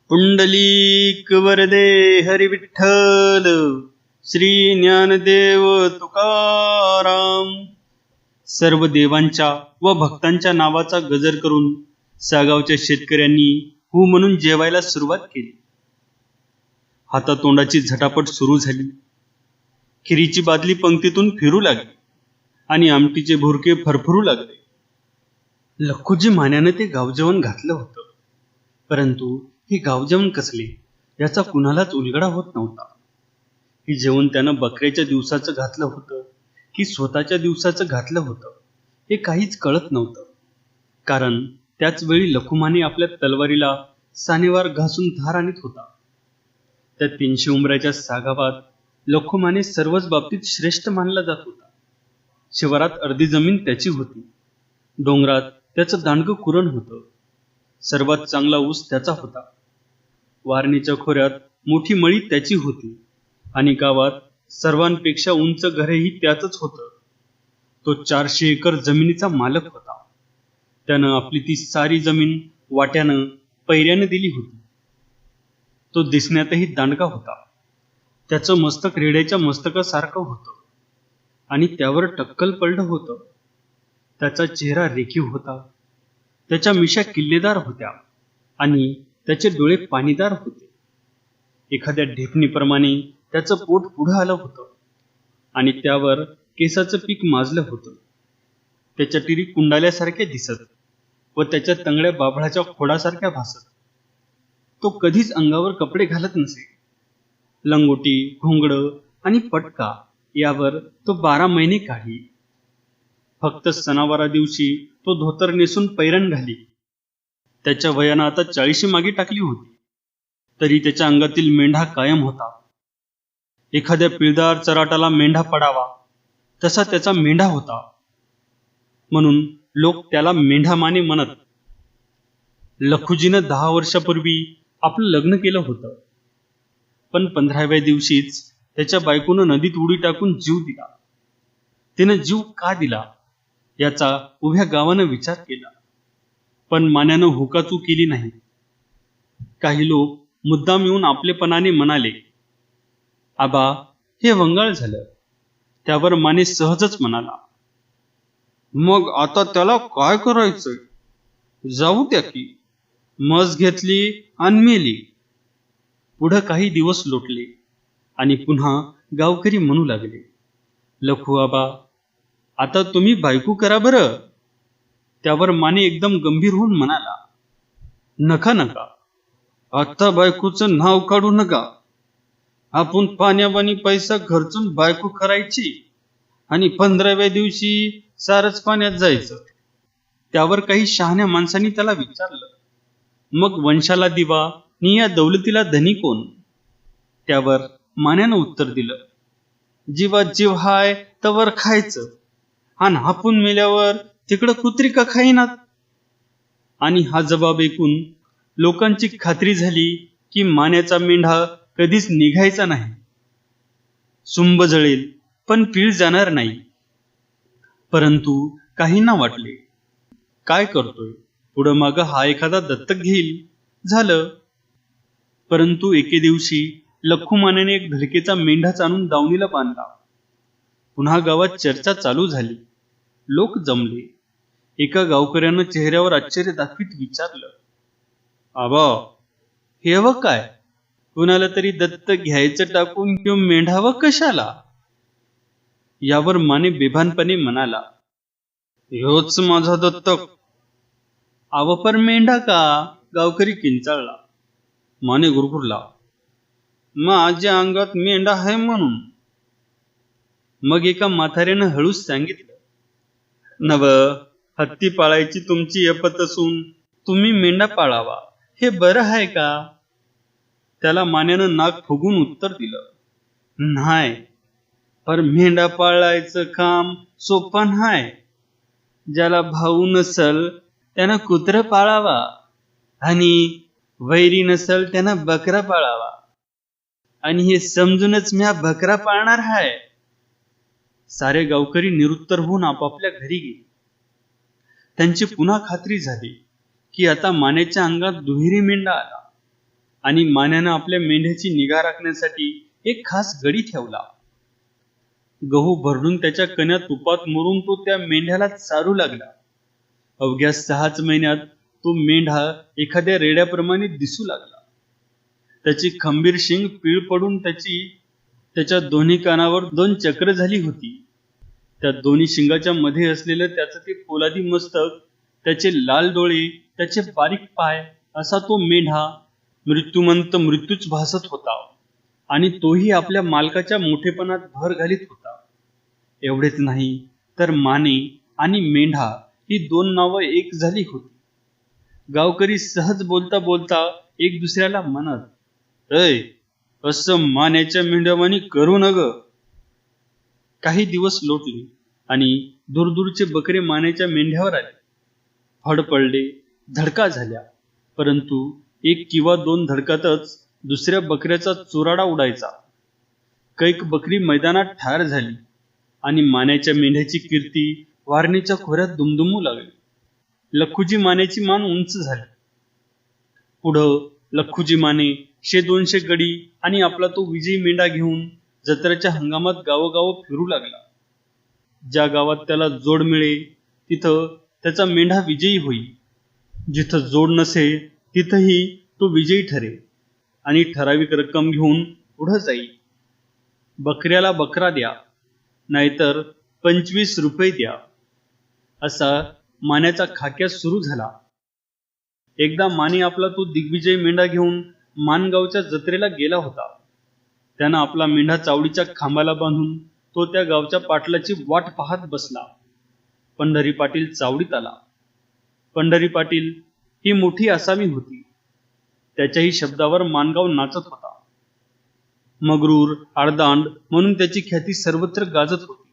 पुंडलीक वरदे हरी विठ्ठल, श्री ज्ञानदेव तुकाराम. सर्व देवांच्या व भक्तांच्या नावाचा गजर करून सागावच्या शेतकऱ्यांनी हू म्हणून जेवायला सुरुवात केली. हातातोंडाची झटापट सुरू झाली. खिरीची बादली पंक्तीतून फिरू लागली आणि आमटीचे भुरके फरफरू लागले. लखुजी मान्यानं ते गावजेवण घातलं होतं, परंतु हे गावजेवण कसले याचा कुणालाच उलगडा होत नव्हता. हे जेवण त्यानं बकऱ्याच्या दिवसाचं घातलं होतं की स्वतःच्या दिवसाचं घातलं होतं हे काहीच कळत नव्हतं. कारण त्याच वेळी लखुमाने आपल्या तलवारीला सानेवार घासून धार आणत होता. त्या 300 उंबऱ्याच्या सागावात लखुमाने सर्वच बाबतीत श्रेष्ठ मानला जात होता. शिवारात अर्धी जमीन त्याची होती. डोंगरात त्याचं दांडगं कुरण होतं. सर्वात चांगला ऊस त्याचा होता. वारणीच्या खोऱ्यात मोठी मळी त्याची होती आणि गावात सर्वांपेक्षा उंच घरही त्याचंच होतं. तो 400 एकर जमिनीचा मालक होता. त्यानं आपली ती सारी जमीन वाट्यानं पैऱ्यानं दिली होती. तो दिसण्यातही दांडगा होता. त्याचं मस्तक रेड्याच्या मस्तकासारखं होतं आणि त्यावर टक्कल पडलं होतं. त्याचा चेहरा रेखीव होता. त्याच्या मिशा किल्लेदार होत्या आणि त्याचे डोळे पाणीदार होते. एखाद्या ढेपणीप्रमाणे त्याचं पोट पुढं आलं होतं आणि त्यावर केसाचं पीक माजलं होतं. त्याच्या टिरी कुंडाल्यासारख्या दिसत व त्याच्या तंगड्या बाभळाच्या खोडासारख्या भासत. तो कधीच अंगावर कपडे घालत नसे. लंगोटी, घोंगडं आणि पटका यावर तो 12 महिने काढी. फक्त सणावारा दिवशी तो धोतर नेसून पैरण घाली. त्याच्या वयानं आता 40 मागे टाकली होती, तरी त्याच्या अंगातील मेंढा कायम होता. एखाद्या पिळदार चराटाला मेंढा पडावा तसा त्याचा मेंढा होता, म्हणून लोक त्याला मेंढा माने म्हणत. लखुजीनं 10 वर्षापूर्वी आपलं लग्न केलं होतं, पण 15व्या दिवशीच त्याच्या बायकोनं नदीत उडी टाकून जीव दिला. तिनं जीव का दिला याचा उभ्या गावानं विचार केला, पण मान्यानं हुकाचू केली नाही. काही लोक मुद्दाम येऊन आपलेपणाने म्हणाले, आबा हे वंगाळ झालं. त्यावर माने सहजच म्हणाला, मग आता त्याला काय करायचंय, जाऊ द्या की. मस घेतली आणि मेली. पुढं काही दिवस लोटले आणि पुन्हा गावकरी म्हणू लागले, लखू आबा आता तुम्ही बायको करा बरं. त्यावर माने एकदम गंभीर होऊन म्हणाला, नका नका, आता बायकोचं नाव काढू नका. आपण पाण्यावानी पैसा खर्चून बायको करायची आणि 15व्या दिवशी सारच पाण्यात जायचं. त्यावर काही शहाण्या माणसांनी त्याला विचारलं, मग वंशाला दिवा नि या दौलतीला धनी कोण? त्यावर मान्यानं उत्तर दिलं, जीवात जीव हाय तवर खायचं आणि हापून मेल्यावर तिकडं कुत्री का खाईनात. आणि हा जबाब ऐकून लोकांची खात्री झाली की मान्याचा मेंढा कधीच निघायचा नाही. सुंब जळेल पण पीळ जाणार नाही. परंतु काहींना वाटले, काय करतोय, पुढं मागं हा एखादा दत्तक घेईल, झालं. परंतु एके दिवशी लखुमानेने एक धडकेचा मेंढाच आणून दावणीला बांधला. पुन्हा गावात चर्चा चालू झाली. लोक जमले. एका गावकऱ्यानं चेहऱ्यावर आश्चर्य दाखवीत विचारलं, आबा हे व काय, कुणाला तरी दत्तक घ्यायचं टाकून किंवा मेंढावं कशाला? यावर माने बेभानपणे म्हणाला, ह्योच माझा दत्तक. आव पर मेंढा का? गावकरी किंचाळला. माने गुरगुरला, माझ्या अंगात मेंढा आहे म्हणून. मग एका म्हाताऱ्यानं हळूच सांगितलं, नव, हत्ती पाळायची तुमची यपत असून तुम्ही मेंढा पाळावा हे बरं आहे का? त्याला मान्यानं नाक फुगून उत्तर दिलं, नाही, पर मेंढा पाळायचं काम सोपं नाही. ज्याला भाऊ नसल त्यानं कुत्र पाळावा आणि वैरी नसल त्यानं बकरा पाळावा, आणि हे समजूनच म्या बकरा पाळणार आहे. सारे गावकरी निरुत्तर होऊन आपापल्या घरी गेले. त्यांची पुन्हा खात्री झाली की आता मानेच्या अंगात दुहेरी मेंढा आला आणि मान्यानं आपल्या मेंढ्याची निगा राखण्यासाठी एक खास गडी ठेवला. गहू भरडून त्याच्या कण्या तुपात मुरून तो त्या मेंढ्याला चारू लागला. अवघ्या 6च महिन्यात तो मेंढा एखाद्या रेड्याप्रमाणे दिसू लागला. त्याची खंबीर शिंग पीळ पडून त्याच्या दोन्ही कानावर 2 चक्र झाली होती. त्या दोन्ही शिंगाच्या मध्ये असलेलं त्याचं ते पोलादी मस्तक, त्याचे लाल डोळे, त्याचे बारीक पाय, असा तो मेंढा मृत्यूमंत मृत्यूच भासत होता. आणि तोही आपल्या मालकाच्या मोठेपणात भर घालीत होता. एवढेच नाही तर माने आणि मेंढा ही 2 नावं एक झाली होती. गावकरी सहज बोलता बोलता एक दुसऱ्याला म्हणत, "ऐ, असं मान्याच्या मेंढ्यावानी करू न ग." काही दिवस लोटले आणि दूरदूरचे बकरे मान्याच्या मेंढ्यावर आले. फड पडले, धडका झाल्या, परंतु 1 किंवा 2 धडकातच दुसऱ्या बकऱ्याचा चुराडा उडायचा. कैक बकरी मैदानात ठार झाली आणि मान्याच्या मेंढ्याची कीर्ती वारणीच्या खोऱ्यात दुमदुमू लागली. लखुजी मानेची मान उंच झाली. पुढं लखुजी माने 100-200 गडी आणि आपला तो विजयी मेंढा घेऊन जत्रेच्या हंगामात गावोगाव फिरू लागला. ज्या गावात त्याला जोड मिळे तिथं त्याचा मेंढा विजयी होई. जिथं जोड नसे तिथंही तो विजयी ठरे आणि ठराविक रक्कम घेऊन पुढं जाई. बकऱ्याला बकरा द्या, नाहीतर 25 रुपये द्या, असा मान्याचा खाक्या सुरू झाला. एकदा माने आपला तो दिग्विजय मेंढा घेऊन मानगावच्या जत्रेला गेला होता. त्यानं आपला मेंढा चावडीच्या खांबाला बांधून तो त्या गावच्या पाटलाची वाट पाहत बसला. पंढरी पाटील चावडीत आला. पंढरी पाटील ही मोठी आसामी होती. त्याच्याही शब्दावर मानगाव नाचत होता. मगरूर, आडदांड म्हणून त्याची ख्याती सर्वत्र गाजत होती.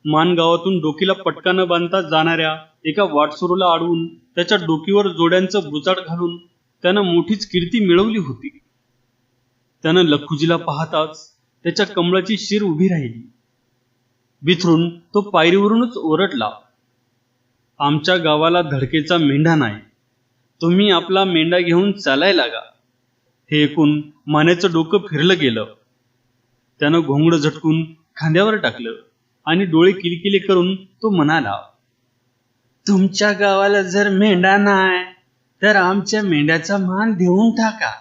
मानगावातून डोकीला पटका न बांधता जाणाऱ्या एका वाटसरूला अडवून त्याच्या डोकीवर जोड्यांचं बुचाड घालून त्यानं मोठीच कीर्ती मिळवली होती. त्यानं लखुजीला पाहताच त्याच्या कमळाची शिर उभी राहिली. बिथरून तो पायरीवरूनच ओरडला, "आमच्या गावाला धडकेचा मेंढा नाही, तुम्ही आपला मेंढा घेऊन चालाय लागा." हे ऐकून मानेचं डोकं फिरलं गेलं. त्यानं घोंगडं झटकून खांद्यावर टाकलं आणि डोळे किलकिले करून तो म्हणाला, "तुमच्या गावाला जर मेंढा नाही तर आमच्या मेंढ्याचा मान देऊन टाका.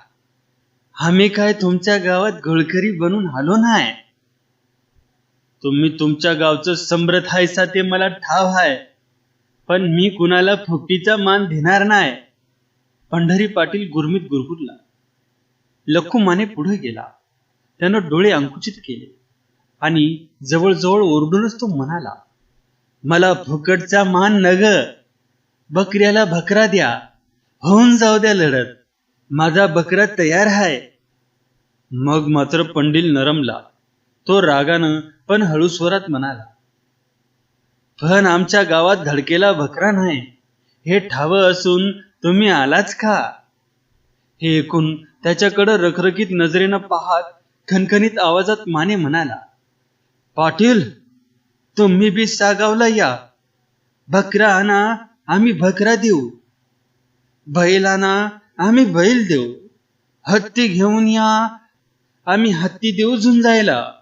आम्ही काय तुमच्या गावात घोळकरी बनून आलो नाही. तुम्ही तुमच्या गावचं समृद्ध हायसा ते मला ठाव आहे, पण मी कुणाला फुकटीचा मान देणार नाही." पंढरी पाटील गुरमीत गुरगुरला. लखू माने पुढे गेला. त्यानं डोळे अंकुचित केले आणि जवळजवळ ओरडूनच तो म्हणाला, "मला फुकटचा मान नग, बकऱ्याला बकरा द्या, होऊन जाऊ द्या लढत, माझा बकरा तयार आहे." मग मात्र पंडील नरमला. तो रागानं पण हळू स्वरात म्हणाला, "पण आमच्या गावात धडकेला बकरा नाही हे ठावं असून तुम्ही आलाच का?" हे ऐकून त्याच्याकडं रखरखीत नजरेनं पाहत खणखणीत आवाजात माने म्हणाला, "पाटील, तुम्ही बी सागावला या. बकरा आणा, आम्ही बकरा देऊ. बैल आणा, आम्ही बैल देऊ. हत्ती घेऊन या, आम्ही हत्ती देऊ झुंजायला.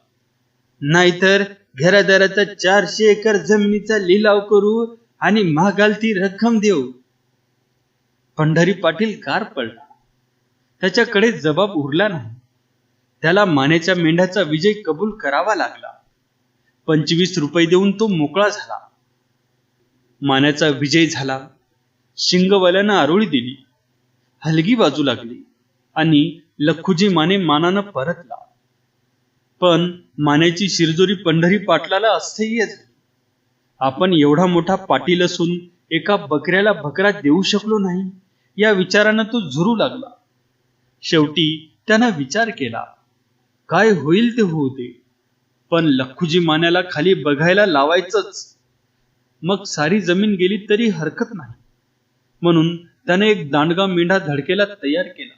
नाहीतर घरादाराचा 400 एकर जमिनीचा लिलाव करू आणि मागाल ती रक्कम देऊ." पंढरी पाटील गार पडला. त्याच्याकडे जबाब उरला नाही. त्याला मानेच्या मेंढ्याचा विजय कबूल करावा लागला. 25 रुपये देऊन तो मोकळा झाला. मान्याचा विजय झाला. शिंगवाल्यानं आरोळी दिली, हलगी बाजू लागली आणि लखुजी माने मानानं परतला. पण मान्याची शिरजोरी पंढरी पाटलाला असह्य झाली. आपण एवढा मोठा पाटील असून एका बकऱ्याला बकरा देऊ शकलो नाही या विचारानं तो झुरू लागला. शेवटी त्यानं विचार केला, काय होईल ते होऊ दे, पण लखुजी मान्याला खाली बघायला लावायचंच. मग सारी जमीन गेली तरी हरकत नाही. म्हणून त्याने एक दांडगा मेंढा धडकेला तयार केला.